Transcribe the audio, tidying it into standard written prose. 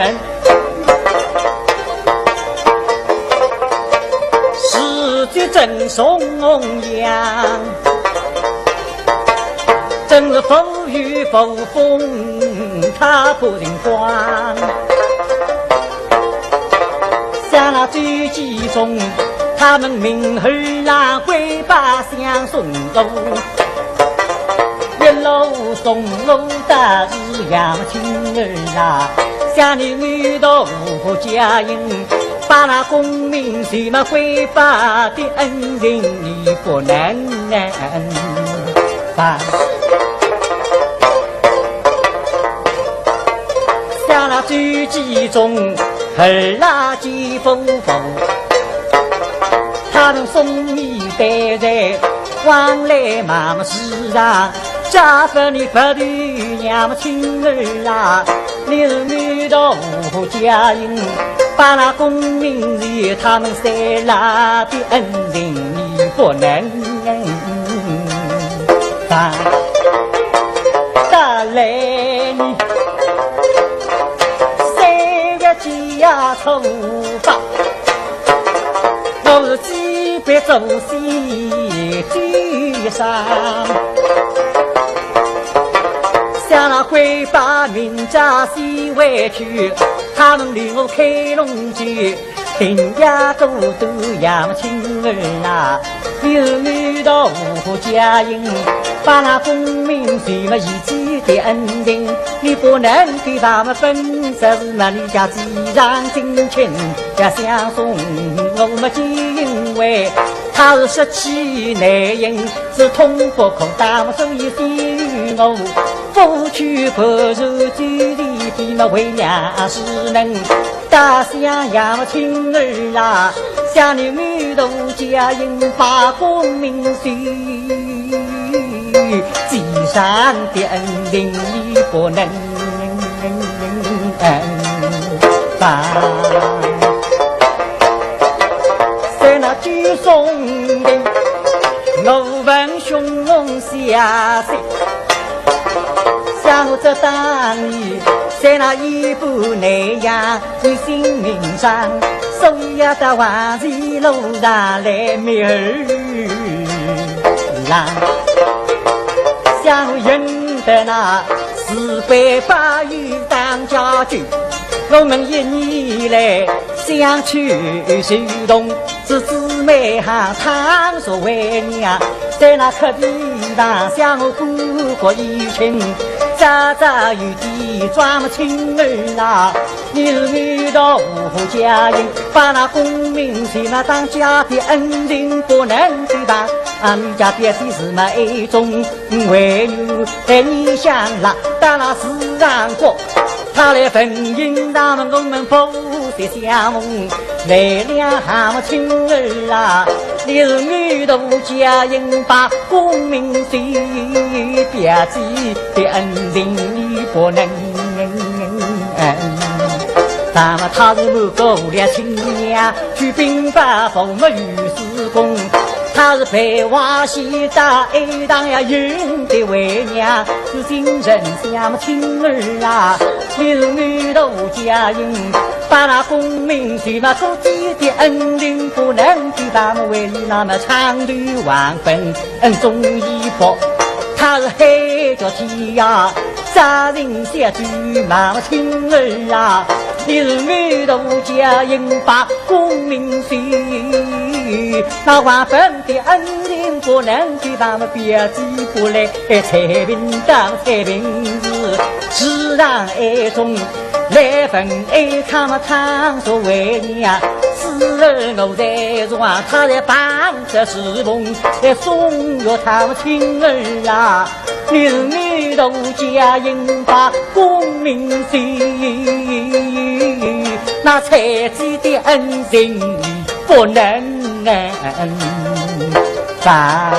能。世居正颂扬，正是风雨风风，他不人光。像那追击中，他们明儿啊会把相送走，一路送路的是杨青儿啊，像你女的无家营，把那功名什么挥发的恩人你不能放。像那追击中儿拉几风风，他们送你带在往来忙事啊，家分你不对娘亲儿啊，你是女的无家营，把那功名为他们塞拉的恩人你不能放。打来你家丑吧，我是几百祖先居上，想那会把民家西回去，他们离我开龙居，天涯孤独杨青儿啊，你是女的无家营，把那功名谁么遗迹的恩人，你不能给他们分，这是那你家既然金钱也相送，我们只因为他是失去男人，是痛不可当，所以给予我夫去不如距离，比那为娘是能大想杨青儿啊，像你女的家营把功名随地上的恩人你不能放。在那举送的我问兄下谁，像我这当你在那一步内呀，你心命上所以要到万里路上来面儿郎，像人的那480余当家具，我们一年来相去受动，是姊妹哈常说为娘，在那客地上向我姑过一群，扎扎有地装亲儿啊，你是女的无家营，把那功名谁那当家的恩人不能对吧？你家爹的是么一种为女在你乡啦，当那自然过他来分姻，他们我们不得相逢，来两么亲儿啊，你是女的无家营，把功名随别记的恩人你不能那么他是某个无良亲娘，去兵法逢么与世公，他是陪娃西大一当呀人的为娘，是新人像亲儿啊，你是女的无家营，把那功名谁嘛所记的恩人不能比他们为你那么长旅万分忠义薄，他是黑着天呀杀人下去嘛亲儿啊，你是女的无家营，把功名随那万分的恩人不能给他们别记不来，才平当才平日自然爱中来分爱他们常说为娘，死而我在床他在帮着侍奉，来送约他们亲儿啊，你是女的无家营，把功名随那才记的恩人不能放。